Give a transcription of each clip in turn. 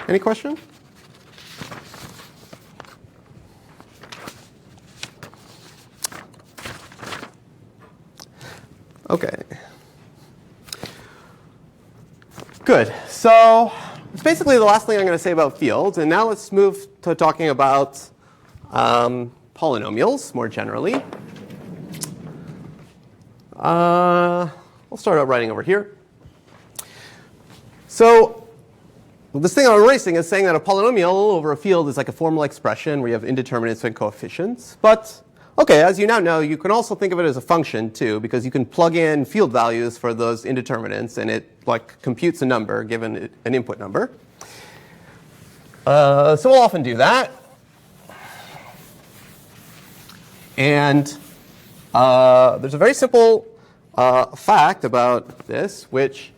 Any question? Okay. Good. So it's basically the last thing I'm going to say about fields. And now let's move to talking about polynomials more generally. We'll start out writing over here. So this thing I'm erasing is saying that a polynomial over a field is like a formal expression where you have indeterminates and coefficients. But OK, as you now know, you can also think of it as a function, too, because you can plug in field values for those indeterminates, and it like computes a number given an input number. So we'll often do that. And there's a very simple fact about this, which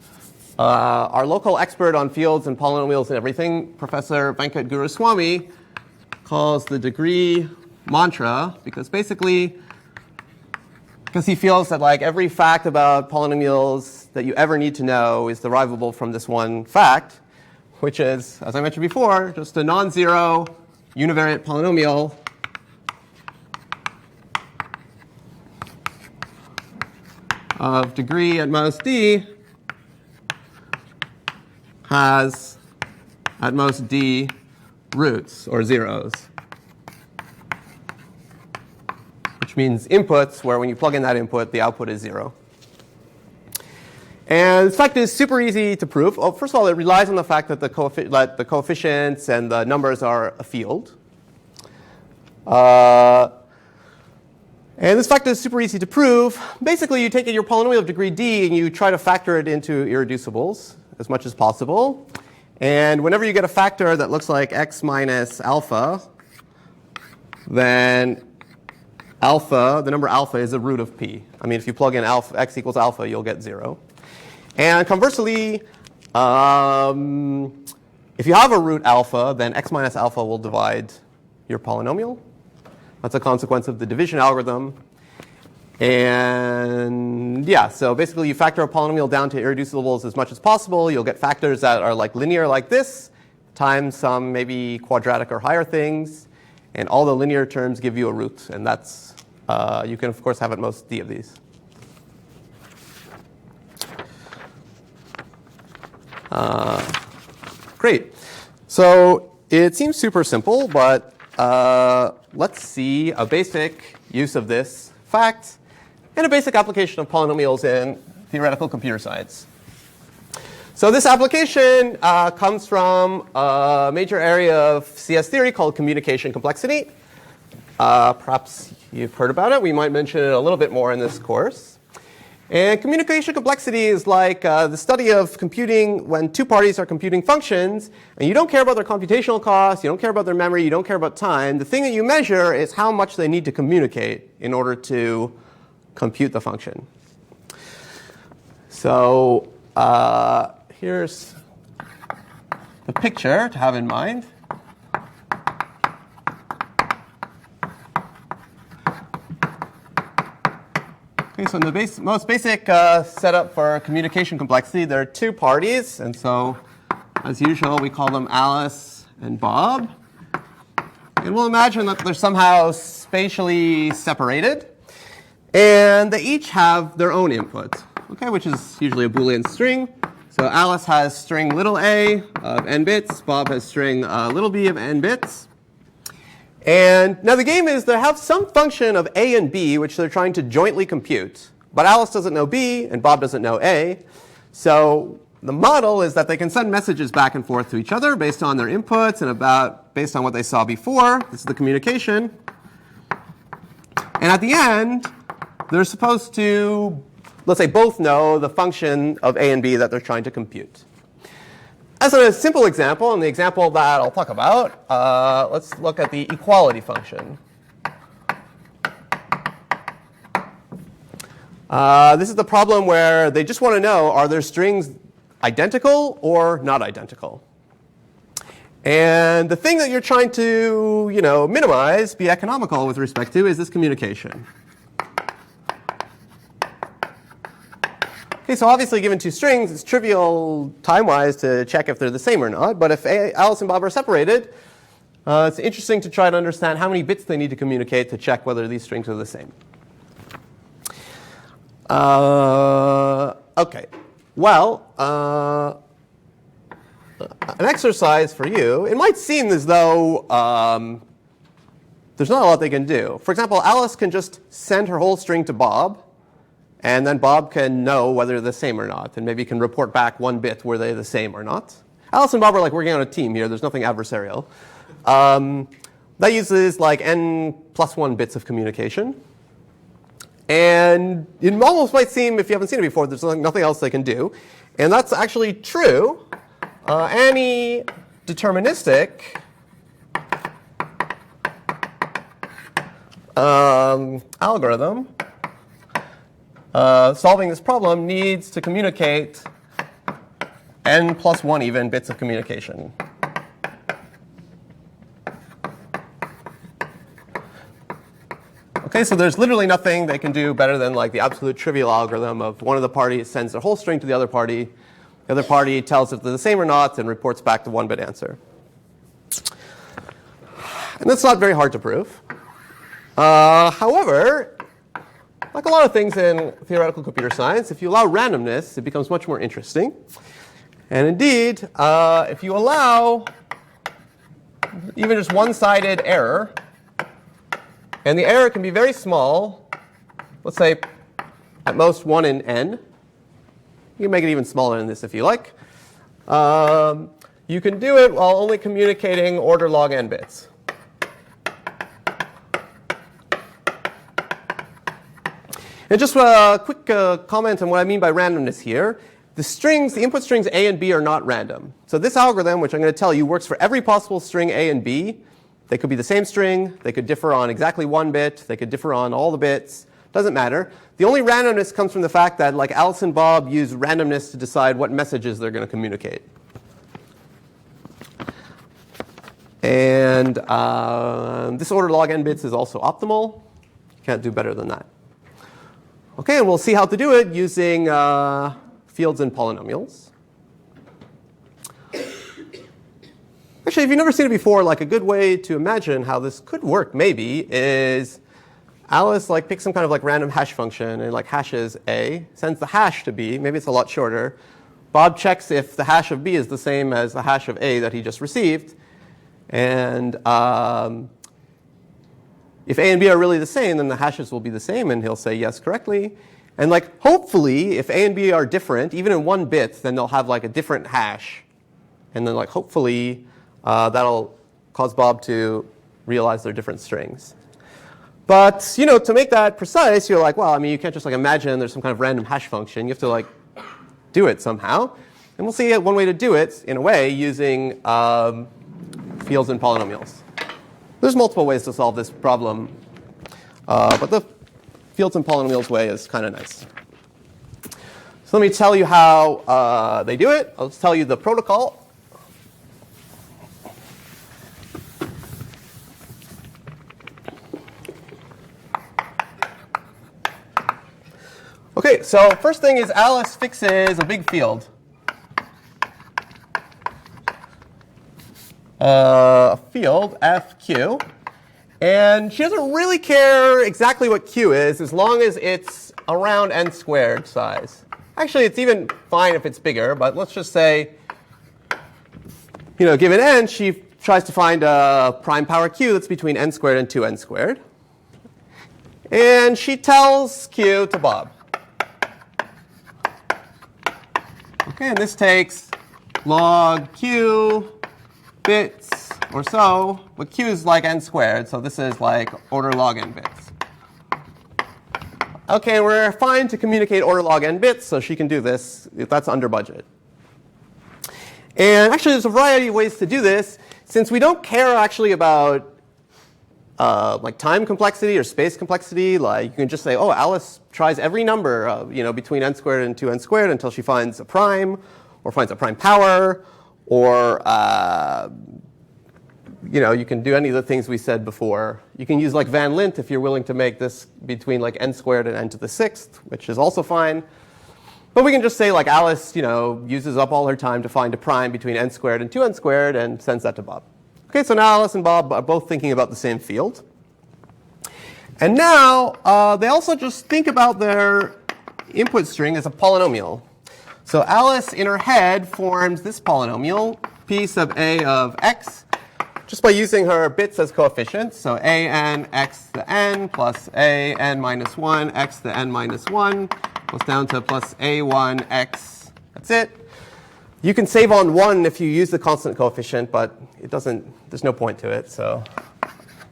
our local expert on fields and polynomials and everything, Professor Venkat Guruswamy, calls the degree mantra, because basically, because he feels that like every fact about polynomials that you ever need to know is derivable from this one fact, which is, as I mentioned before, just a non-zero univariate polynomial of degree at most d has at most d roots or zeros, which means inputs where when you plug in that input, the output is 0. And this fact is super easy to prove. Oh, first of all, it relies on the fact that the coefficients and the numbers are a field. And this fact is super easy to prove. Basically, you take your polynomial of degree d and you try to factor it into irreducibles as much as possible. And whenever you get a factor that looks like x minus alpha, then alpha, the number alpha, is a root of p. I mean, if you plug in alpha, x equals alpha, you'll get 0. And conversely, if you have a root alpha, then x minus alpha will divide your polynomial. That's a consequence of the division algorithm. And yeah, so basically you factor a polynomial down to irreducibles as much as possible. You'll get factors that are like linear like this, times some maybe quadratic or higher things. And all the linear terms give you a root. And that's, you can, of course, have at most d of these. Great. So it seems super simple, but let's see a basic use of this fact and a basic application of polynomials in theoretical computer science. So this application comes from a major area of CS theory called communication complexity. Perhaps you've heard about it. We might mention it a little bit more in this course. And communication complexity is like the study of computing when two parties are computing functions, and you don't care about their computational costs, you don't care about their memory, you don't care about time. The thing that you measure is how much they need to communicate in order to compute the function. So here's the picture to have in mind. Okay, so in the most basic setup for communication complexity, there are two parties. And so, as usual, we call them Alice and Bob. And we'll imagine that they're somehow spatially separated. And they each have their own input, okay, which is usually a Boolean string. So Alice has string little a of n bits. Bob has string little b of n bits. And now the game is they have some function of a and b, which they're trying to jointly compute. But Alice doesn't know b, and Bob doesn't know a. So the model is that they can send messages back and forth to each other based on their inputs and based on what they saw before. This is the communication. And at the end, they're supposed to, let's say, both know the function of a and b that they're trying to compute. As a simple example, and the example that I'll talk about, let's look at the equality function. This is the problem where they just want to know, are their strings identical or not identical? And the thing that you're trying to, minimize, be economical with respect to, is this communication. Okay, so obviously given two strings, it's trivial time-wise to check if they're the same or not. But if Alice and Bob are separated, it's interesting to try to understand how many bits they need to communicate to check whether these strings are the same. Okay, well, an exercise for you. It might seem as though there's not a lot they can do. For example, Alice can just send her whole string to Bob, and then Bob can know whether they're the same or not, and maybe can report back one bit were they the same or not. Alice and Bob are like working on a team here. There's nothing adversarial. That uses like n plus 1 bits of communication. And it almost might seem, if you haven't seen it before, there's nothing else they can do. And that's actually true. Any deterministic algorithm solving this problem needs to communicate n plus 1 even bits of communication. Okay, so there's literally nothing they can do better than like the absolute trivial algorithm of one of the parties sends their whole string to the other party. The other party tells if they're the same or not and reports back the 1-bit answer. And that's not very hard to prove. However, like a lot of things in theoretical computer science, if you allow randomness, it becomes much more interesting. And indeed, if you allow even just one-sided error, and the error can be very small, let's say at most 1 in n. You can make it even smaller than this if you like. You can do it while only communicating order log n bits. And just a quick comment on what I mean by randomness here. The input strings a and b are not random. So this algorithm, which I'm going to tell you, works for every possible string a and b. They could be the same string. They could differ on exactly 1 bit. They could differ on all the bits. Doesn't matter. The only randomness comes from the fact that, like Alice and Bob use randomness to decide what messages they're going to communicate. And this order log n bits is also optimal. You can't do better than that. Okay, and we'll see how to do it using fields and polynomials. Actually, if you've never seen it before, like a good way to imagine how this could work maybe is Alice like picks some kind of like random hash function and like hashes a, sends the hash to b. Maybe it's a lot shorter. Bob checks if the hash of b is the same as the hash of a that he just received. And if a and b are really the same, then the hashes will be the same, and he'll say yes correctly. And like hopefully, if a and b are different, even in 1 bit, then they'll have like a different hash. And then like hopefully, that'll cause Bob to realize they're different strings. But to make that precise, you're like, well, I mean, you can't just like imagine there's some kind of random hash function. You have to like do it somehow. And we'll see one way to do it in a way using fields and polynomials. There's multiple ways to solve this problem, but the fields and polynomials way is kind of nice. So let me tell you how they do it. I'll just tell you the protocol. Okay, so first thing is Alice fixes a big field. A field, fq. And she doesn't really care exactly what q is as long as it's around n squared size. Actually, it's even fine if it's bigger, but let's just say, given n, she tries to find a prime power q that's between n squared and 2n squared. And she tells q to Bob. Okay, and this takes log q bits or so, but q is like n squared, so this is like order log n bits. Okay, we're fine to communicate order log n bits, so she can do this if that's under budget. And actually, there's a variety of ways to do this. Since we don't care actually about like time complexity or space complexity, like you can just say, oh, Alice tries every number between n squared and 2n squared until she finds a prime, or finds a prime power, or you can do any of the things we said before. You can use like Van Lint if you're willing to make this between like n squared and n to the 6th, which is also fine. But we can just say, like, Alice, uses up all her time to find a prime between n squared and 2n squared and sends that to Bob. Okay, so now Alice and Bob are both thinking about the same field. And now they also just think about their input string as a polynomial. So Alice, in her head, forms this polynomial, p sub a of x, just by using her bits as coefficients. So a n x to the n plus a n minus 1 x to the n minus 1 goes down to plus a1 x. That's it. You can save on 1 if you use the constant coefficient, but it doesn't, there's no point to it. So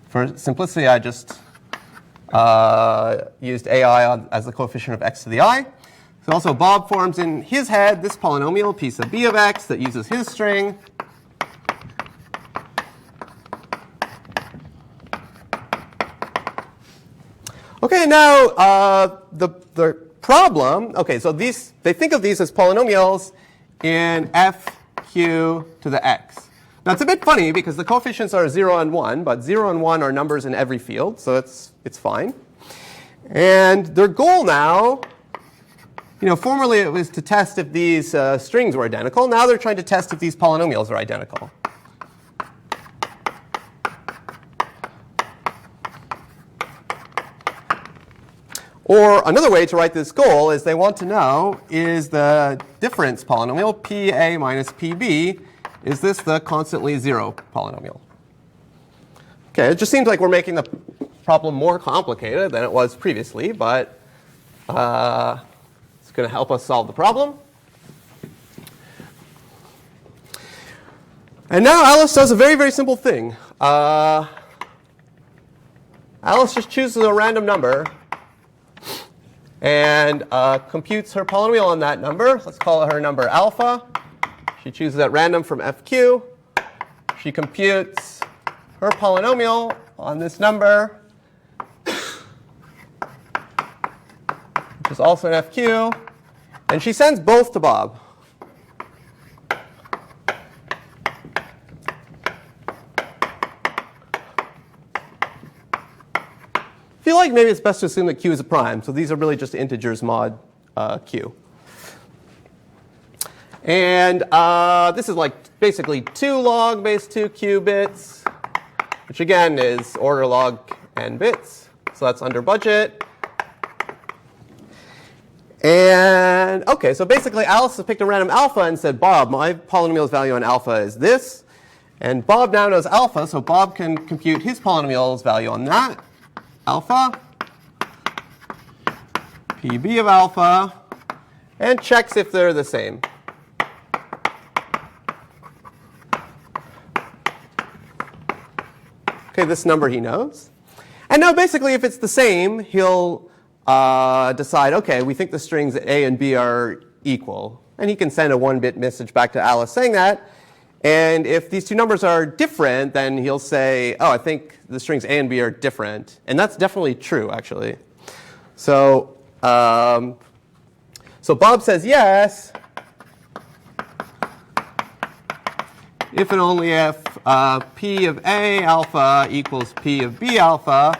for simplicity, I just used ai as the coefficient of x to the I. So also Bob forms in his head this polynomial, p sub b of x, that uses his string. Okay, now the problem, okay, so they think of these as polynomials in f q to the x. Now it's a bit funny because the coefficients are 0 and 1, but 0 and 1 are numbers in every field, so it's fine. And their goal now, formerly it was to test if these strings were identical. Now they're trying to test if these polynomials are identical. Or another way to write this goal is they want to know, is the difference polynomial, pa minus pb, is this the constantly 0 polynomial? Okay, it just seems like we're making the problem more complicated than it was previously, but it's going to help us solve the problem. And now Alice does a very, very simple thing. Alice just chooses a random number and computes her polynomial on that number. Let's call her number alpha. She chooses at random from fq. She computes her polynomial on this number, which is also an fq. And she sends both to Bob. I feel like maybe it's best to assume that q is a prime. So these are really just integers mod q. And this is like basically 2 log base 2 q bits, which again is order log n bits. So that's under budget. And OK, so basically Alice has picked a random alpha and said, Bob, my polynomial's value on alpha is this. And Bob now knows alpha, so Bob can compute his polynomial's value on that. Alpha, pb of alpha, and checks if they're the same. Okay, this number he knows. And now basically if it's the same, he'll decide, OK, we think the strings a and b are equal. And he can send a 1-bit message back to Alice saying that. And if these two numbers are different, then he'll say, oh, I think the strings a and b are different. And that's definitely true, actually. So, so Bob says yes, if and only if p of a alpha equals p of b alpha,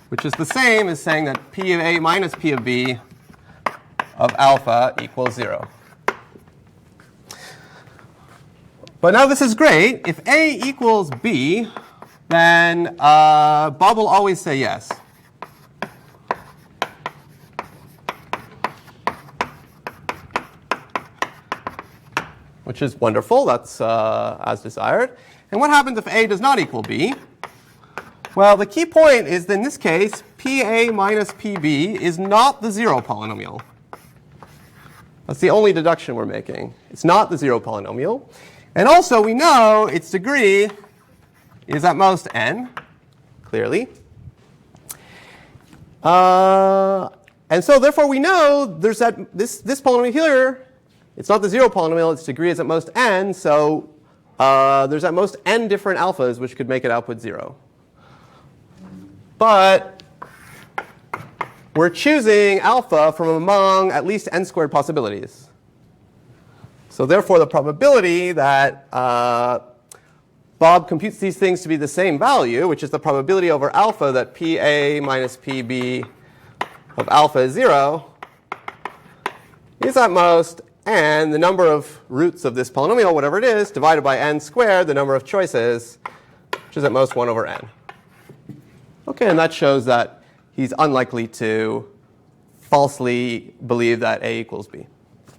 which is the same as saying that p of a minus p of b of alpha equals 0. But now this is great. If a equals b, then Bob will always say yes. Which is wonderful. That's as desired. And what happens if a does not equal b? Well, the key point is that in this case, pa minus pb is not the 0 polynomial. That's the only deduction we're making. It's not the 0 polynomial. And also, we know its degree is at most n, clearly. And so, therefore, we know there's this polynomial here. It's not the 0 polynomial. Its degree is at most n. So there's at most n different alphas, which could make it output 0. But we're choosing alpha from among at least n squared possibilities. So therefore, the probability that Bob computes these things to be the same value, which is the probability over alpha that pa minus pb of alpha is 0, He's at most n, the number of roots of this polynomial, whatever it is, divided by n squared, the number of choices, which is at most 1 over n. OK, and that shows that he's unlikely to falsely believe that A equals B.